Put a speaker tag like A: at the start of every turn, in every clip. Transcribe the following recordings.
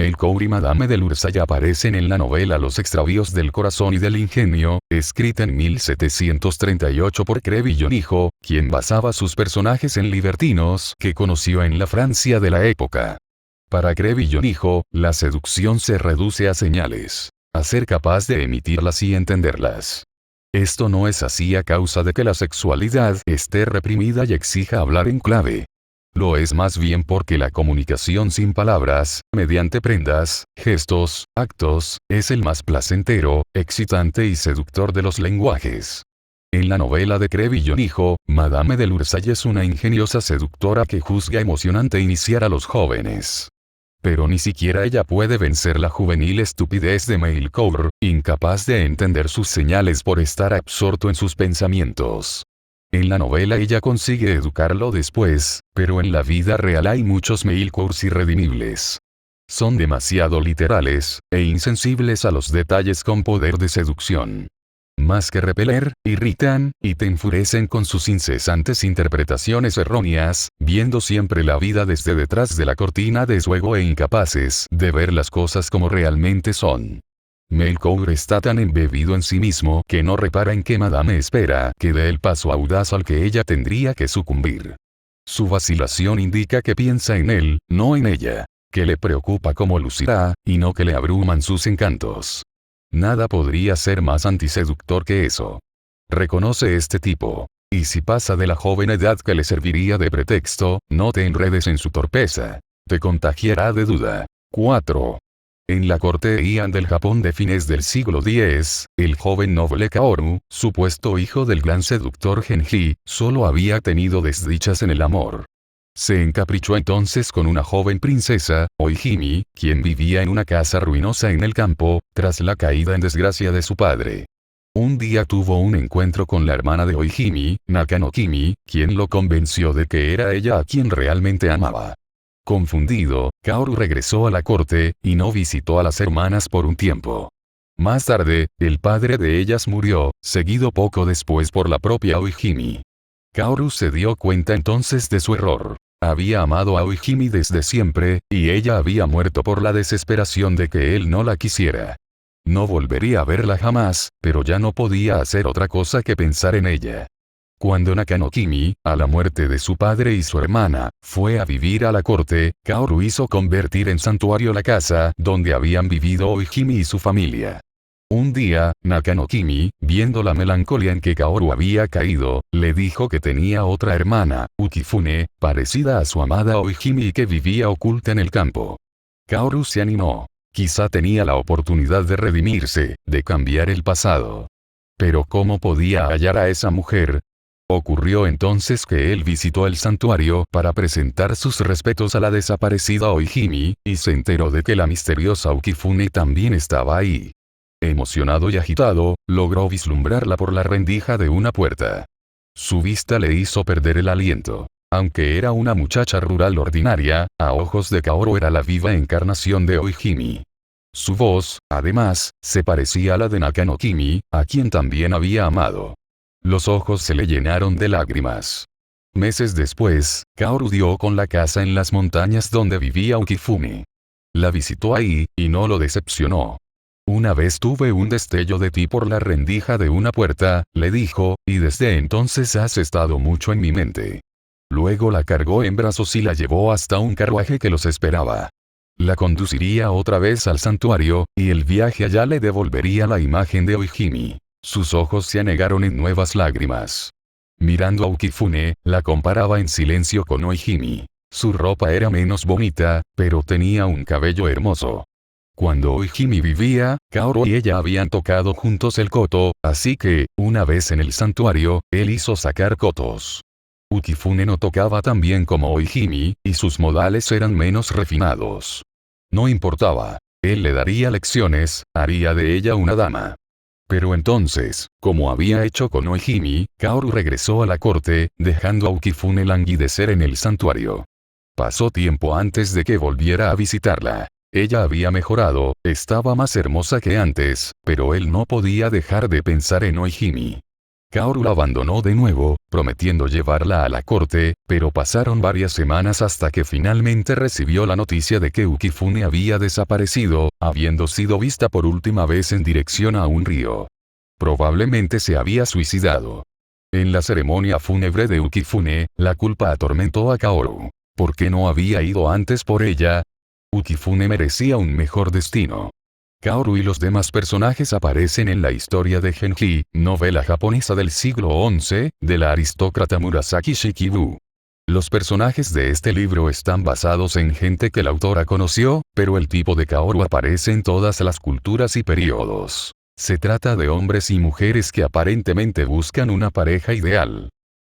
A: Melkor y Madame de Lursay aparecen en la novela Los extravíos del corazón y del ingenio, escrita en 1738 por Crébillon hijo, quien basaba sus personajes en libertinos que conoció en la Francia de la época. Para Crébillon hijo, la seducción se reduce a señales, a ser capaz de emitirlas y entenderlas. Esto no es así a causa de que la sexualidad esté reprimida y exija hablar en clave. Lo es más bien porque la comunicación sin palabras, mediante prendas, gestos, actos, es el más placentero, excitante y seductor de los lenguajes. En la novela de Crébillon hijo, Madame de Lursay es una ingeniosa seductora que juzga emocionante iniciar a los jóvenes. Pero ni siquiera ella puede vencer la juvenil estupidez de Melkor, incapaz de entender sus señales por estar absorto en sus pensamientos. En la novela ella consigue educarlo después, pero en la vida real hay muchos Melkors irredimibles. Son demasiado literales, e insensibles a los detalles con poder de seducción. Más que repeler, irritan, y te enfurecen con sus incesantes interpretaciones erróneas, viendo siempre la vida desde detrás de la cortina de su ego e incapaces de ver las cosas como realmente son. Melkor está tan embebido en sí mismo que no repara en que Madame espera que dé el paso audaz al que ella tendría que sucumbir. Su vacilación indica que piensa en él, no en ella, que le preocupa cómo lucirá, y no que le abruman sus encantos. Nada podría ser más antiseductor que eso. Reconoce este tipo. Y si pasa de la joven edad que le serviría de pretexto, no te enredes en su torpeza. Te contagiará de duda. 4. En la corte Heian del Japón de fines del siglo X, el joven noble Kaoru, supuesto hijo del gran seductor Genji, solo había tenido desdichas en el amor. Se encaprichó entonces con una joven princesa, Oihimi, quien vivía en una casa ruinosa en el campo, tras la caída en desgracia de su padre. Un día tuvo un encuentro con la hermana de Oihimi, Nakanokimi, quien lo convenció de que era ella a quien realmente amaba. Confundido, Kaoru regresó a la corte, y no visitó a las hermanas por un tiempo. Más tarde, el padre de ellas murió, seguido poco después por la propia Oihimi. Kaoru se dio cuenta entonces de su error. Había amado a Oihimi desde siempre, y ella había muerto por la desesperación de que él no la quisiera. No volvería a verla jamás, pero ya no podía hacer otra cosa que pensar en ella. Cuando Nakanokimi, a la muerte de su padre y su hermana, fue a vivir a la corte, Kaoru hizo convertir en santuario la casa donde habían vivido Oihimi y su familia. Un día, Nakanokimi, viendo la melancolía en que Kaoru había caído, le dijo que tenía otra hermana, Ukifune, parecida a su amada Oihimi y que vivía oculta en el campo. Kaoru se animó. Quizá tenía la oportunidad de redimirse, de cambiar el pasado. Pero ¿cómo podía hallar a esa mujer? Ocurrió entonces que él visitó el santuario para presentar sus respetos a la desaparecida Oihimi, y se enteró de que la misteriosa Ukifune también estaba ahí. Emocionado y agitado, logró vislumbrarla por la rendija de una puerta. Su vista le hizo perder el aliento. Aunque era una muchacha rural ordinaria, a ojos de Kaoru era la viva encarnación de Oihimi. Su voz, además, se parecía a la de Nakanokimi, a quien también había amado. Los ojos se le llenaron de lágrimas. Meses después, Kaoru dio con la casa en las montañas donde vivía Ukifune. La visitó ahí, y no lo decepcionó. Una vez tuve un destello de ti por la rendija de una puerta, le dijo, y desde entonces has estado mucho en mi mente. Luego la cargó en brazos y la llevó hasta un carruaje que los esperaba. La conduciría otra vez al santuario, y el viaje allá le devolvería la imagen de Oihimi. Sus ojos se anegaron en nuevas lágrimas. Mirando a Ukifune, la comparaba en silencio con Oihimi. Su ropa era menos bonita, pero tenía un cabello hermoso. Cuando Oihimi vivía, Kaoru y ella habían tocado juntos el koto, así que, una vez en el santuario, él hizo sacar kotos. Ukifune no tocaba tan bien como Oihimi, y sus modales eran menos refinados. No importaba. Él le daría lecciones, haría de ella una dama. Pero entonces, como había hecho con Oihimi, Kaoru regresó a la corte, dejando a Ukifune languidecer en el santuario. Pasó tiempo antes de que volviera a visitarla. Ella había mejorado, estaba más hermosa que antes, pero él no podía dejar de pensar en Oihimi. Kaoru la abandonó de nuevo, prometiendo llevarla a la corte, pero pasaron varias semanas hasta que finalmente recibió la noticia de que Ukifune había desaparecido, habiendo sido vista por última vez en dirección a un río. Probablemente se había suicidado. En la ceremonia fúnebre de Ukifune, la culpa atormentó a Kaoru. ¿Por qué no había ido antes por ella? Ukifune merecía un mejor destino. Kaoru y los demás personajes aparecen en la historia de Genji, novela japonesa del siglo XI, de la aristócrata Murasaki Shikibu. Los personajes de este libro están basados en gente que la autora conoció, pero el tipo de Kaoru aparece en todas las culturas y periodos. Se trata de hombres y mujeres que aparentemente buscan una pareja ideal.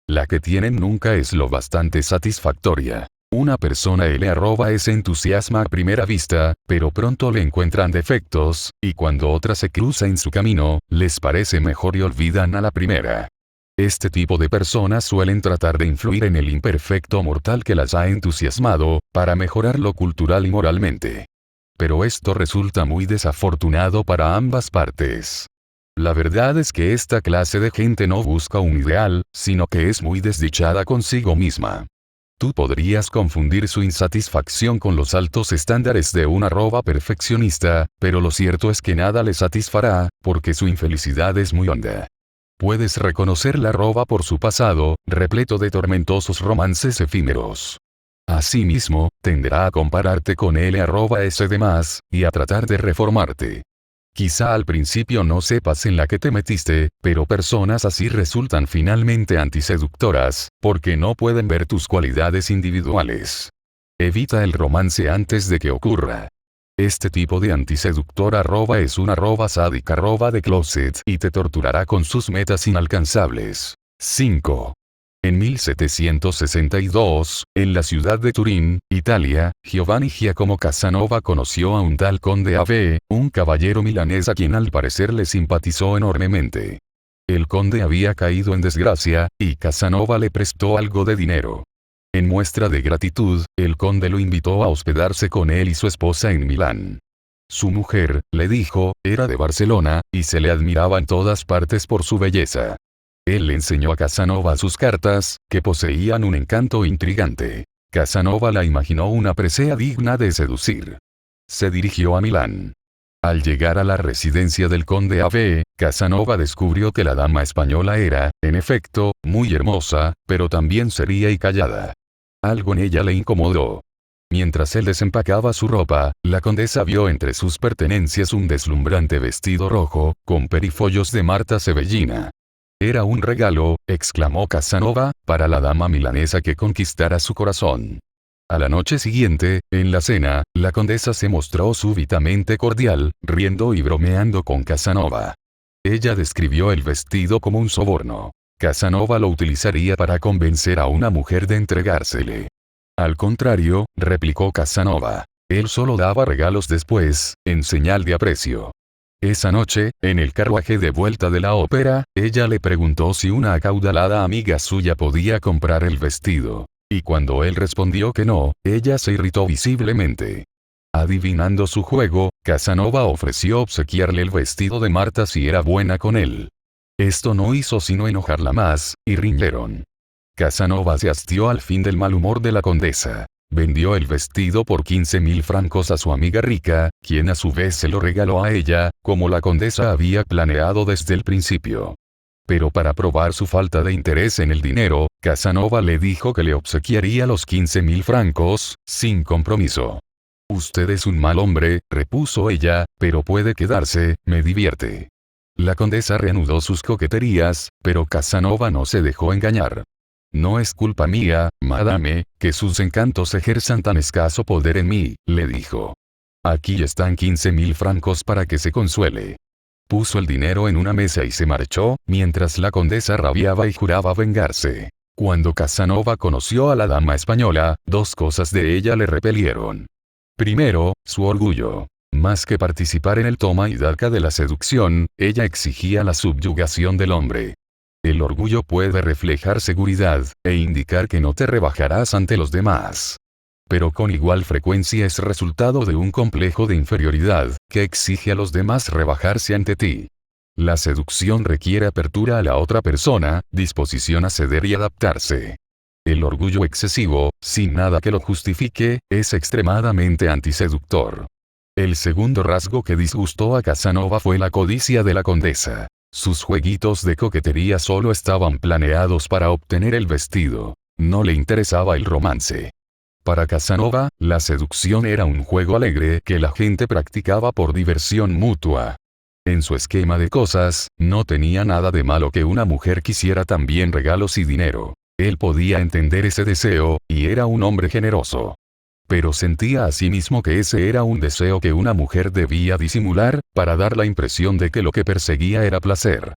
A: La que tienen nunca es lo bastante satisfactoria. Una persona es entusiasma a primera vista, pero pronto le encuentran defectos, y cuando otra se cruza en su camino, les parece mejor y olvidan a la primera. Este tipo de personas suelen tratar de influir en el imperfecto mortal que las ha entusiasmado, para mejorarlo cultural y moralmente. Pero esto resulta muy desafortunado para ambas partes. La verdad es que esta clase de gente no busca un ideal, sino que es muy desdichada consigo misma. Tú podrías confundir su insatisfacción con los altos estándares de una perfeccionista, pero lo cierto es que nada le satisfará, porque su infelicidad es muy honda. Puedes reconocer la por su pasado, repleto de tormentosos romances efímeros. Asimismo, tenderá a compararte con demás, y a tratar de reformarte. Quizá al principio no sepas en la que te metiste, pero personas así resultan finalmente antiseductoras, porque no pueden ver tus cualidades individuales. Evita el romance antes de que ocurra. Este tipo de antiseductor es una sádica de closet y te torturará con sus metas inalcanzables. 5. En 1762, en la ciudad de Turín, Italia, Giovanni Giacomo Casanova conoció a un tal conde Ave, un caballero milanés a quien al parecer le simpatizó enormemente. El conde había caído en desgracia, y Casanova le prestó algo de dinero. En muestra de gratitud, el conde lo invitó a hospedarse con él y su esposa en Milán. Su mujer, le dijo, era de Barcelona, y se le admiraba en todas partes por su belleza. Él le enseñó a Casanova sus cartas, que poseían un encanto intrigante. Casanova la imaginó una presea digna de seducir. Se dirigió a Milán. Al llegar a la residencia del conde Ave, Casanova descubrió que la dama española era, en efecto, muy hermosa, pero también seria y callada. Algo en ella le incomodó. Mientras él desempacaba su ropa, la condesa vio entre sus pertenencias un deslumbrante vestido rojo, con perifollos de Marta Sebellina. Era un regalo, exclamó Casanova, para la dama milanesa que conquistara su corazón. A la noche siguiente, en la cena, la condesa se mostró súbitamente cordial, riendo y bromeando con Casanova. Ella describió el vestido como un soborno. Casanova lo utilizaría para convencer a una mujer de entregársele. Al contrario, replicó Casanova. Él solo daba regalos después, en señal de aprecio. Esa noche, en el carruaje de vuelta de la ópera, ella le preguntó si una acaudalada amiga suya podía comprar el vestido. Y cuando él respondió que no, ella se irritó visiblemente. Adivinando su juego, Casanova ofreció obsequiarle el vestido de Marta si era buena con él. Esto no hizo sino enojarla más, y riñeron. Casanova se hastió al fin del mal humor de la condesa. Vendió el vestido por 15.000 francos a su amiga rica, quien a su vez se lo regaló a ella, como la condesa había planeado desde el principio. Pero para probar su falta de interés en el dinero, Casanova le dijo que le obsequiaría los 15.000 francos, sin compromiso. Usted es un mal hombre, repuso ella, pero puede quedarse, me divierte. La condesa reanudó sus coqueterías, pero Casanova no se dejó engañar. No es culpa mía, madame, que sus encantos ejerzan tan escaso poder en mí, le dijo. Aquí están 15.000 francos para que se consuele. Puso el dinero en una mesa y se marchó, mientras la condesa rabiaba y juraba vengarse. Cuando Casanova conoció a la dama española, dos cosas de ella le repelieron. Primero, su orgullo. Más que participar en el toma y daca de la seducción, ella exigía la subyugación del hombre. El orgullo puede reflejar seguridad, e indicar que no te rebajarás ante los demás. Pero con igual frecuencia es resultado de un complejo de inferioridad, que exige a los demás rebajarse ante ti. La seducción requiere apertura a la otra persona, disposición a ceder y adaptarse. El orgullo excesivo, sin nada que lo justifique, es extremadamente antiseductor. El segundo rasgo que disgustó a Casanova fue la codicia de la condesa. Sus jueguitos de coquetería solo estaban planeados para obtener el vestido. No le interesaba el romance. Para Casanova, la seducción era un juego alegre que la gente practicaba por diversión mutua. En su esquema de cosas, no tenía nada de malo que una mujer quisiera también regalos y dinero. Él podía entender ese deseo, y era un hombre generoso. Pero sentía asimismo que ese era un deseo que una mujer debía disimular, para dar la impresión de que lo que perseguía era placer.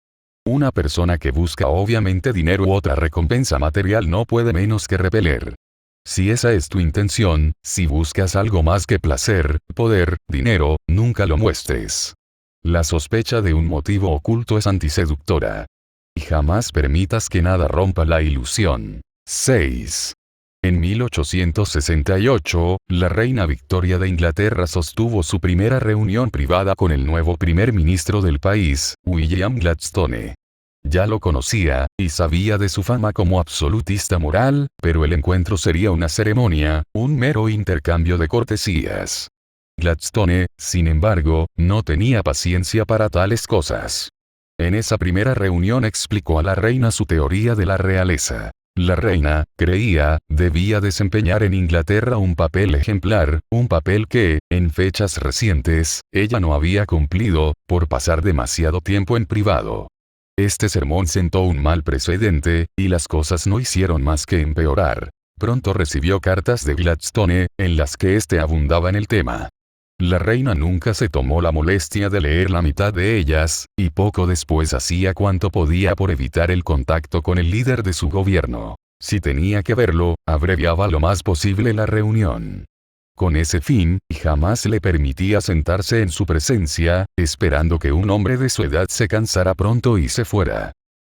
A: Una persona que busca obviamente dinero u otra recompensa material no puede menos que repeler. Si esa es tu intención, si buscas algo más que placer, poder, dinero, nunca lo muestres. La sospecha de un motivo oculto es antiseductora. Y jamás permitas que nada rompa la ilusión. 6. En 1868, la reina Victoria de Inglaterra sostuvo su primera reunión privada con el nuevo primer ministro del país, William Gladstone. Ya lo conocía, y sabía de su fama como absolutista moral, pero el encuentro sería una ceremonia, un mero intercambio de cortesías. Gladstone, sin embargo, no tenía paciencia para tales cosas. En esa primera reunión explicó a la reina su teoría de la realeza. La reina, creía, debía desempeñar en Inglaterra un papel ejemplar, un papel que, en fechas recientes, ella no había cumplido, por pasar demasiado tiempo en privado. Este sermón sentó un mal precedente, y las cosas no hicieron más que empeorar. Pronto recibió cartas de Gladstone, en las que éste abundaba en el tema. La reina nunca se tomó la molestia de leer la mitad de ellas, y poco después hacía cuanto podía por evitar el contacto con el líder de su gobierno. Si tenía que verlo, abreviaba lo más posible la reunión. Con ese fin, jamás le permitía sentarse en su presencia, esperando que un hombre de su edad se cansara pronto y se fuera.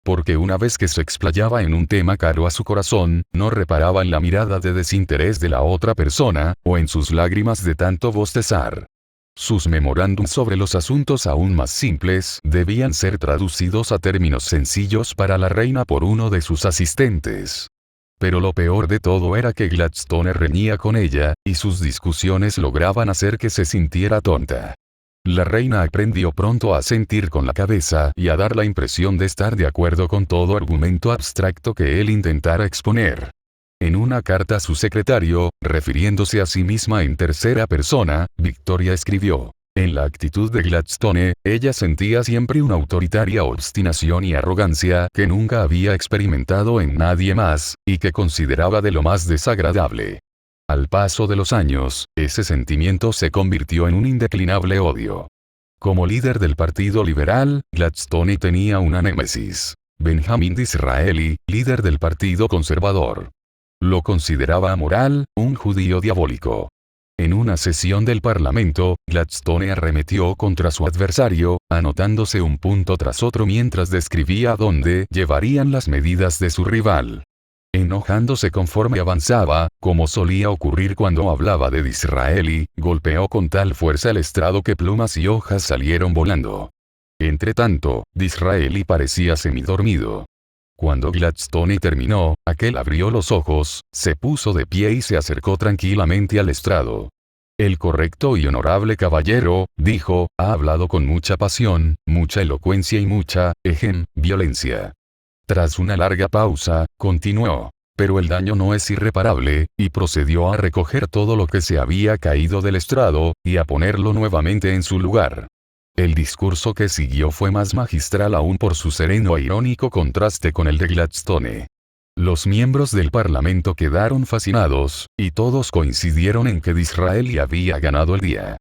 A: Porque una vez que se explayaba en un tema caro a su corazón, no reparaba en la mirada de desinterés de la otra persona, o en sus lágrimas de tanto bostezar. Sus memorándums sobre los asuntos aún más simples debían ser traducidos a términos sencillos para la reina por uno de sus asistentes. Pero lo peor de todo era que Gladstone reñía con ella, y sus discusiones lograban hacer que se sintiera tonta. La reina aprendió pronto a sentir con la cabeza y a dar la impresión de estar de acuerdo con todo argumento abstracto que él intentara exponer. En una carta a su secretario, refiriéndose a sí misma en tercera persona, Victoria escribió: en la actitud de Gladstone, ella sentía siempre una autoritaria obstinación y arrogancia que nunca había experimentado en nadie más, y que consideraba de lo más desagradable. Al paso de los años, ese sentimiento se convirtió en un indeclinable odio. Como líder del Partido Liberal, Gladstone tenía una némesis: Benjamin Disraeli, líder del Partido Conservador. Lo consideraba amoral, un judío diabólico. En una sesión del Parlamento, Gladstone arremetió contra su adversario, anotándose un punto tras otro mientras describía a dónde llevarían las medidas de su rival. Enojándose conforme avanzaba, como solía ocurrir cuando hablaba de Disraeli, golpeó con tal fuerza el estrado que plumas y hojas salieron volando. Entretanto, Disraeli parecía semidormido. Cuando Gladstone terminó, aquel abrió los ojos, se puso de pie y se acercó tranquilamente al estrado. El correcto y honorable caballero, dijo, ha hablado con mucha pasión, mucha elocuencia y mucha, violencia. Tras una larga pausa, continuó: pero el daño no es irreparable, y procedió a recoger todo lo que se había caído del estrado, y a ponerlo nuevamente en su lugar. El discurso que siguió fue más magistral aún por su sereno e irónico contraste con el de Gladstone. Los miembros del Parlamento quedaron fascinados, y todos coincidieron en que Disraeli había ganado el día.